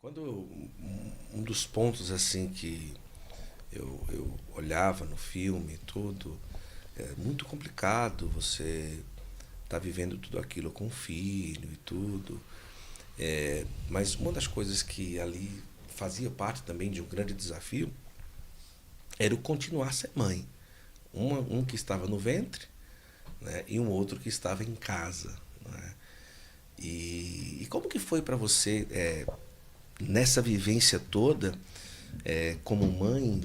Quando um dos pontos assim que eu olhava no filme e tudo, é muito complicado você tá vivendo tudo aquilo com o filho e tudo. Mas uma das coisas que ali fazia parte também de um grande desafio era o continuar a ser mãe. Um que estava no ventre, né, e um outro que estava em casa. Né? E como que foi para você, nessa vivência toda, como mãe,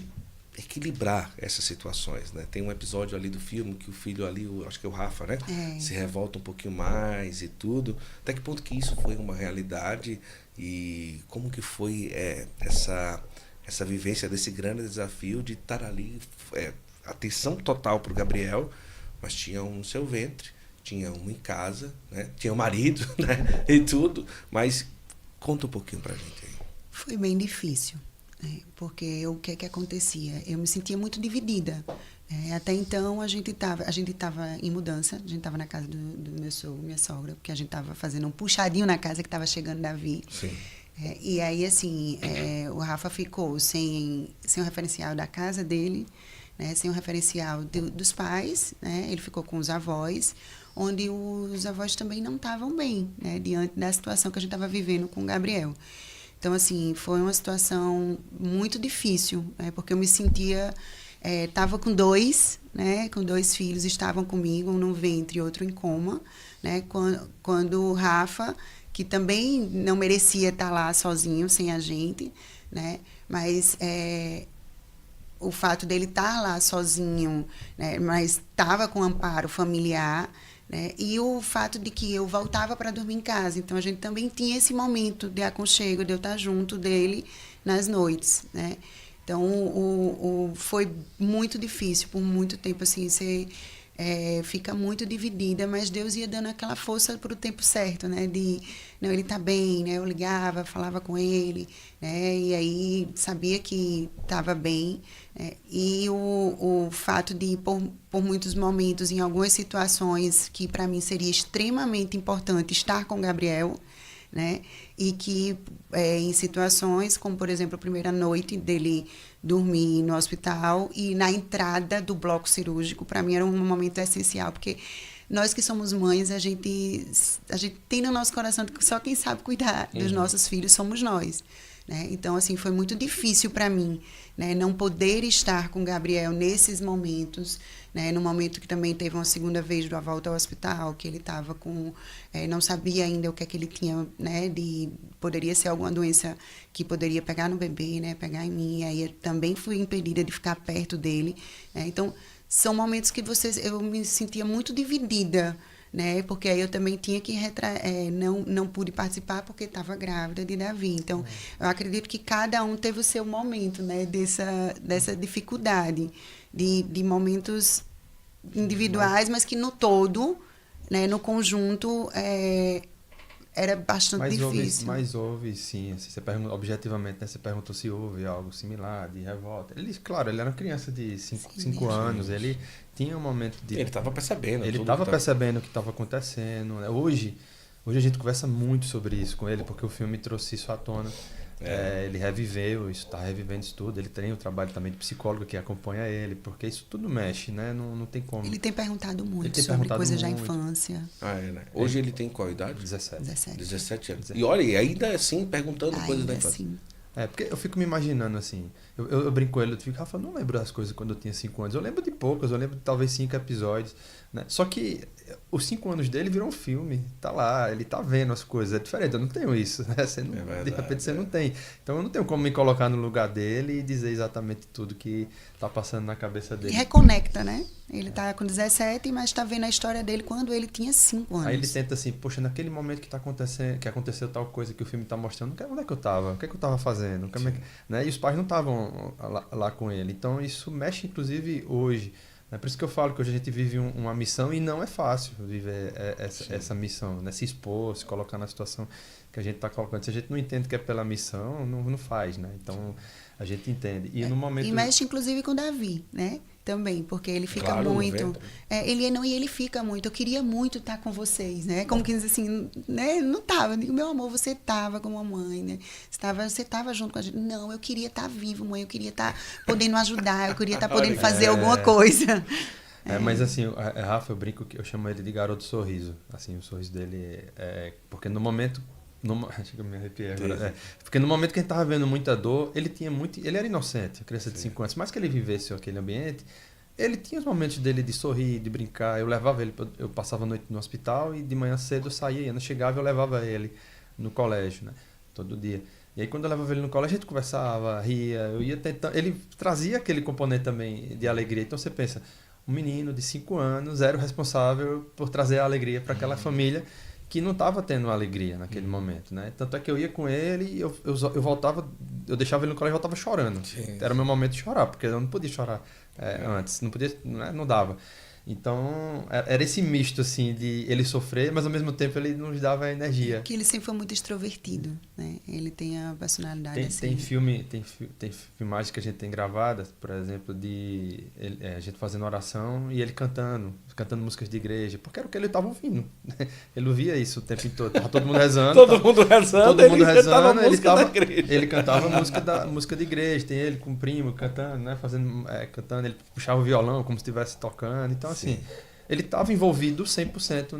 equilibrar essas situações, né? Tem um episódio ali do filme que o filho ali, acho que é o Rafa, né? É, Se revolta um pouquinho mais e tudo. Até que ponto que isso foi uma realidade e como que foi essa vivência desse grande desafio de estar ali, atenção total para o Gabriel, mas tinha um no seu ventre, tinha um em casa, né? Tinha um marido, né? E tudo, mas conta um pouquinho pra gente aí. foi bem difícil, né? Porque o que é que acontecia? Eu me sentia muito dividida. Até então a gente tava em mudança, a gente estava na casa do meu sogro, minha sogra, porque a gente estava fazendo um puxadinho na casa que estava chegando Davi. Sim. E aí, assim, o Rafa ficou sem o referencial da casa dele, né, sem o referencial dos pais, né, ele ficou com os avós, onde os avós também não estavam bem, né, diante da situação que a gente estava vivendo com o Gabriel. Então, assim, foi uma situação muito difícil, né, porque eu me sentia... Estava com dois, né, com dois filhos, estavam comigo, um no ventre e outro em coma, né, quando o Rafa, que também não merecia estar lá sozinho, sem a gente, né, mas o fato dele estar lá sozinho, né, mas estava com amparo familiar, né, e o fato de que eu voltava para dormir em casa. Então, a gente também tinha esse momento de aconchego, de eu estar junto dele nas noites, né. Então, foi muito difícil, por muito tempo, assim, você fica muito dividida, mas Deus ia dando aquela força para o tempo certo, né? De, não, ele está bem, né? Eu ligava, falava com ele, né? E aí sabia que estava bem, né? E o fato de, por muitos momentos, em algumas situações que para mim seria extremamente importante estar com Gabriel, né? E que em situações como, por exemplo, a primeira noite dele dormir no hospital e na entrada do bloco cirúrgico, para mim era um momento essencial, porque nós que somos mães, a gente tem no nosso coração que só quem sabe cuidar dos Uhum. nossos filhos somos nós. Né? Então, assim, foi muito difícil para mim, né, não poder estar com o Gabriel nesses momentos, né, no momento que também teve uma segunda vez da volta ao hospital, que ele estava com, não sabia ainda o que é que ele tinha, né, poderia ser alguma doença que poderia pegar no bebê, né, pegar em mim, aí eu também fui impedida de ficar perto dele, né, então são momentos que eu me sentia muito dividida, né? Porque aí eu também tinha que não pude participar porque estava grávida de Davi. Então, eu acredito que cada um teve o seu momento, né? Dessa dificuldade de momentos Mas, individuais, mas que no todo, né? No conjunto, era bastante difícil. mas houve sim, assim, você pergunta, objetivamente, né, você perguntou se houve algo similar de revolta. Ele, claro, ele era uma criança de Sim, cinco anos, Sim, sim. ele tinha um momento de... Ele estava percebendo Ele tudo que estava estava. percebendo o que estava acontecendo, né? Hoje a gente conversa muito sobre isso com ele, porque o filme trouxe isso à tona. É, Ele reviveu isso, está revivendo isso tudo. Ele tem o trabalho também de psicólogo que acompanha ele, porque isso tudo mexe, né? Não tem como. Ele tem perguntado Ele muito tem sobre perguntado coisas da muito. infância. né? Hoje Ele, ele tem qual idade? 17. 17. 17 anos. E 17. olha, e ainda assim perguntando coisas da Ainda infância. assim. Porque eu fico me imaginando assim. Eu brinco com ele, eu fico, Rafa, eu não lembro das coisas quando eu tinha 5 anos. Eu lembro de poucas, eu lembro de talvez 5 episódios. Né? Só que os 5 anos dele virou um filme. Tá lá, ele tá vendo as coisas. É diferente, eu não tenho isso. Né? É De repente verdade. você não tem. Então eu não tenho como me colocar no lugar dele e dizer exatamente tudo que tá passando na cabeça E dele. reconecta, né? Ele tá com 17, mas tá vendo a história dele quando ele tinha 5 Aí ele anos. tenta assim, poxa, naquele momento que tá acontecendo, que aconteceu tal coisa que o filme tá mostrando, onde é que eu tava? O que é que eu tava fazendo? Como é que... né? E os pais não estavam lá com ele. Então isso mexe inclusive hoje. É por isso que eu falo que hoje a gente vive uma missão e não é fácil viver essa missão, né? Se expor, se colocar na situação que a gente está colocando. Se a gente não entende que é pela missão, não faz, né? Então a gente entende. E no E momento... mexe inclusive com Davi, né? também, porque ele fica Claro, muito... 90. E ele fica muito, eu queria muito estar com vocês, né? Como que diz assim, né? Não tava, eu digo, meu amor, você tava com a mamãe, né? Você tava junto com a gente. Não, eu queria estar vivo, mãe, eu queria estar podendo ajudar, eu queria estar podendo fazer alguma coisa. Mas assim, Rafa, eu brinco que eu chamo ele de garoto sorriso. Assim, o sorriso dele porque no momento... Acho que eu me arrepiei agora. Porque no momento que a gente tava vendo muita dor, ele era inocente, criança de 5 anos. Mais que ele vivesse aquele ambiente, ele tinha os momentos dele de sorrir, de brincar. Eu levava ele, eu passava a noite no hospital e de manhã cedo eu saía. Eu chegava e eu levava ele no colégio, né? Todo dia. E aí quando eu levava ele no colégio, a gente conversava, ria. Eu ia tentando... Ele trazia aquele componente também de alegria. Então você pensa, um menino de 5 anos era o responsável por trazer a alegria para aquela família que não estava tendo alegria naquele momento, né? Tanto é que eu ia com ele e eu voltava, eu deixava ele no colégio e voltava chorando. Sim. Era o meu momento de chorar, porque eu não podia chorar antes, não podia, não dava. Então, era esse misto, assim, de ele sofrer, mas ao mesmo tempo ele nos dava energia. Porque ele sempre foi muito extrovertido, né? Ele tem a personalidade assim. Tem filmagens que a gente tem gravadas, por exemplo, a gente fazendo oração e ele cantando músicas de igreja, porque era o que ele estava ouvindo. Ele ouvia isso o tempo todo. Tava todo mundo rezando. Todo mundo rezando, ele cantava música de igreja. Tem ele com o primo cantando, né? Cantando, ele puxava o violão como se estivesse tocando. Então, assim, ele estava envolvido 100%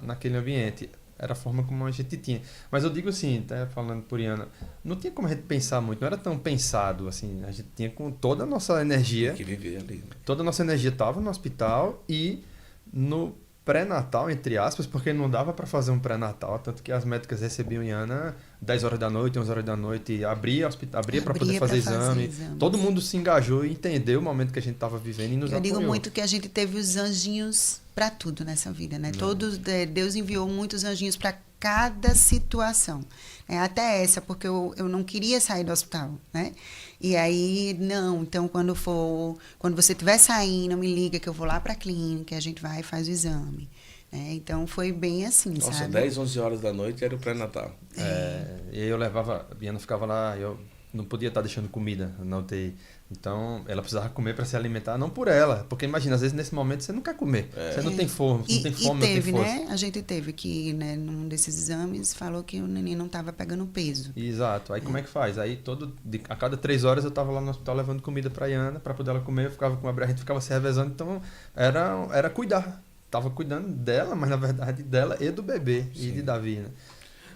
naquele ambiente. Era a forma como a gente tinha. Mas eu digo assim, até falando por Iana, não tinha como a gente pensar muito, não era tão pensado, assim, a gente tinha com toda a nossa energia. Que viver ali. Né? Toda a nossa energia estava no hospital e no pré-natal, entre aspas, porque não dava para fazer um pré-natal, tanto que as médicas recebiam Iana 10 horas da noite, 11 horas da noite, abria para poder fazer exame. Todo mundo se engajou e entendeu o momento que a gente estava vivendo e nos apoiou. Eu digo muito que a gente teve os anjinhos para tudo nessa vida, né? Deus enviou muitos anjinhos para cada situação. Até essa, porque eu não queria sair do hospital, né? E aí, não, então quando você estiver saindo, me liga que eu vou lá para a clínica, a gente vai e faz o exame. Então foi bem assim, Nossa, sabe? 10, 11 horas da noite era o pré-natal. E aí eu levava, a Biana ficava lá, eu não podia estar deixando comida na UTI. Então, ela precisava comer para se alimentar, não por ela. Porque imagina, às vezes nesse momento você não quer comer. Você não tem fome, não tem fome, teve, não tem força. Né? A gente teve que, né, num desses exames, falou que o neném não estava pegando peso. Exato. Aí como é que faz? Aí a cada 3 horas eu estava lá no hospital levando comida para a Iana, para poder ela comer. Eu ficava com a gente ficava se revezando. Então, era cuidar. Tava cuidando dela, mas na verdade dela e do bebê. Sim. E de Davi, né?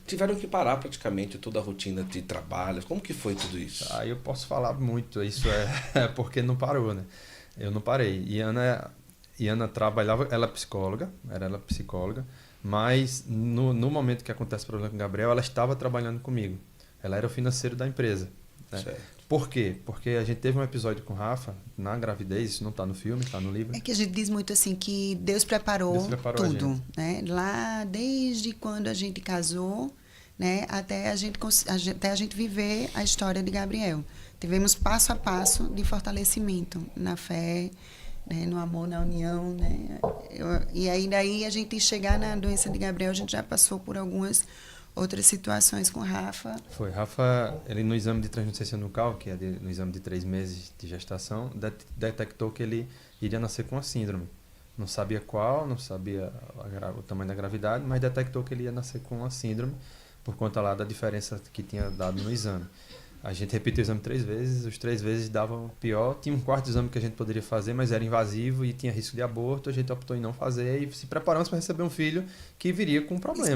Tiveram que parar praticamente toda a rotina de trabalho. Como que foi tudo isso? Aí eu posso falar muito. Isso é porque não parou, né? Eu não parei. Iana trabalhava, ela é psicóloga, mas no momento que acontece o problema com o Gabriel, ela estava trabalhando comigo. Ela era o financeiro da empresa. Né? Certo. Por quê? Porque a gente teve um episódio com o Rafa, na gravidez, isso não está no filme, está no livro. É que a gente diz muito assim, que Deus preparou tudo, né? Lá, desde quando a gente casou, né? Até a gente viver a história de Gabriel. Tivemos passo a passo de fortalecimento na fé, né? No amor, na união, né? E aí, daí, a gente chegar na doença de Gabriel, a gente já passou por algumas outras situações com o Rafa. Foi. Rafa, ele no exame de transnuciência nucal, que é no exame de 3 meses de gestação, detectou que ele iria nascer com a síndrome. Não sabia qual, não sabia o tamanho da gravidade, mas detectou que ele ia nascer com a síndrome por conta lá da diferença que tinha dado no exame. A gente repetiu o exame 3 vezes, os 3 vezes davam pior. Tinha um quarto exame que a gente poderia fazer, mas era invasivo e tinha risco de aborto. A gente optou em não fazer e se preparamos para receber um filho que viria com um problema.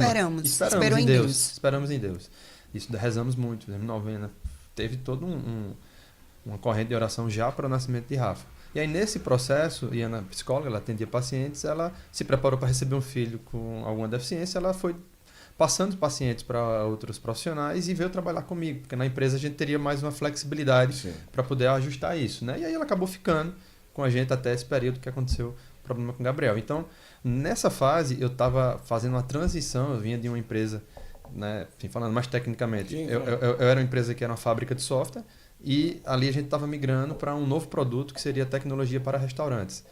Esperamos em Deus. Esperamos em Deus. Isso rezamos muito, fizemos novena. Teve toda uma corrente de oração já para o nascimento de Rafa. E aí nesse processo, Iana, psicóloga, ela atendia pacientes, ela se preparou para receber um filho com alguma deficiência, ela foi passando os pacientes para outros profissionais e veio trabalhar comigo, porque na empresa a gente teria mais uma flexibilidade para poder ajustar isso, né? E aí ela acabou ficando com a gente até esse período que aconteceu o problema com o Gabriel. Então, nessa fase, eu estava fazendo uma transição, eu vinha de uma empresa, né, enfim, falando mais tecnicamente, eu era uma empresa que era uma fábrica de software e ali a gente estava migrando para um novo produto que seria tecnologia para restaurantes.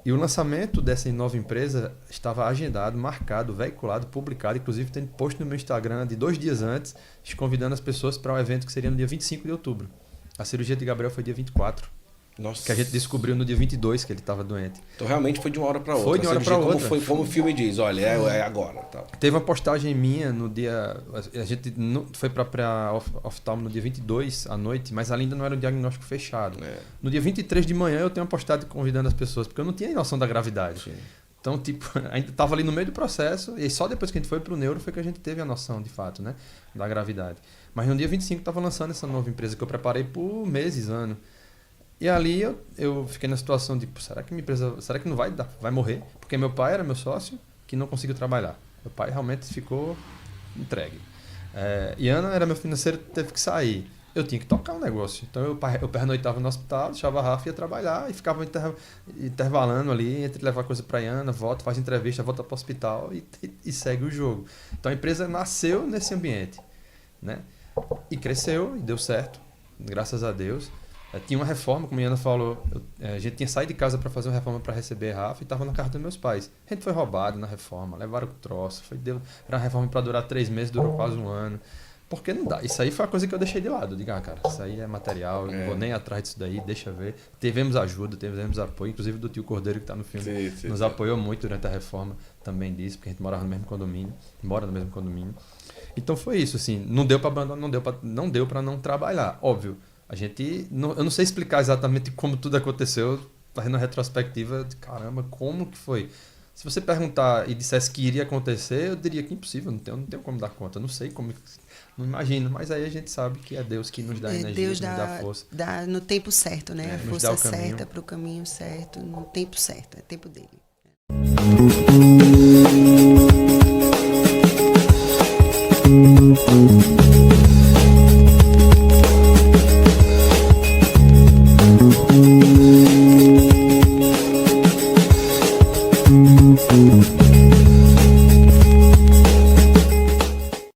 E o lançamento dessa nova empresa estava agendado, marcado, veiculado, publicado, inclusive tem post no meu Instagram de 2 dias antes, convidando as pessoas para um evento que seria no dia 25 de outubro. A cirurgia de Gabriel foi dia 24. Nossa. Que a gente descobriu no dia 22 que ele estava doente. Então realmente foi de uma hora para outra. Foi de uma hora para outra. Como o filme diz, olha, é agora. Tá. Teve uma postagem minha no dia... A gente foi para oftalmo no dia 22 à noite, mas ainda não era um diagnóstico fechado. É. No dia 23 de manhã eu tenho uma postagem convidando as pessoas, porque eu não tinha noção da gravidade. Sim. Então, tipo, ainda estava ali no meio do processo, e só depois que a gente foi pro neuro foi que a gente teve a noção, de fato, né, da gravidade. Mas no dia 25 estava lançando essa nova empresa que eu preparei por meses, anos. E ali eu fiquei na situação de, será que minha empresa, será que não vai morrer? Porque meu pai era meu sócio que não conseguiu trabalhar. Meu pai realmente ficou entregue. E Ana era meu financeiro, teve que sair. Eu tinha que tocar um negócio. Então eu pernoitava no hospital, deixava a Rafa, ia trabalhar e ficava intervalando ali entre levar coisa para Ana, volta, faz entrevista, volta para o hospital e segue o jogo. Então a empresa nasceu nesse ambiente, né? E cresceu e deu certo, graças a Deus. Tinha uma reforma, como a Ana falou, a gente tinha saído de casa para fazer uma reforma para receber a Rafa e estava na casa dos meus pais. A gente foi roubado na reforma, levaram o troço, era uma reforma para durar 3 meses, durou quase 1 ano. Porque não dá. Isso aí foi a coisa que eu deixei de lado. Eu digo, cara, isso aí é material, eu não vou nem atrás disso daí, deixa ver. Tivemos ajuda, tivemos apoio, inclusive do tio Cordeiro que está no filme. Sim, nos apoiou muito durante a reforma também disso, porque a gente morava no mesmo condomínio, mora no mesmo condomínio. Então foi isso, assim, não deu para abandonar, não deu para não trabalhar. Óbvio, eu não sei explicar exatamente como tudo aconteceu, fazendo a retrospectiva de caramba, como que foi. Se você perguntar e dissesse que iria acontecer, eu diria que é impossível, não tenho como dar conta, não sei como, não imagino, mas aí a gente sabe que é Deus que nos dá energia, Deus nos dá força. Dá no tempo certo, né? A nos força dá o certa para o caminho certo, no tempo certo, é tempo dele.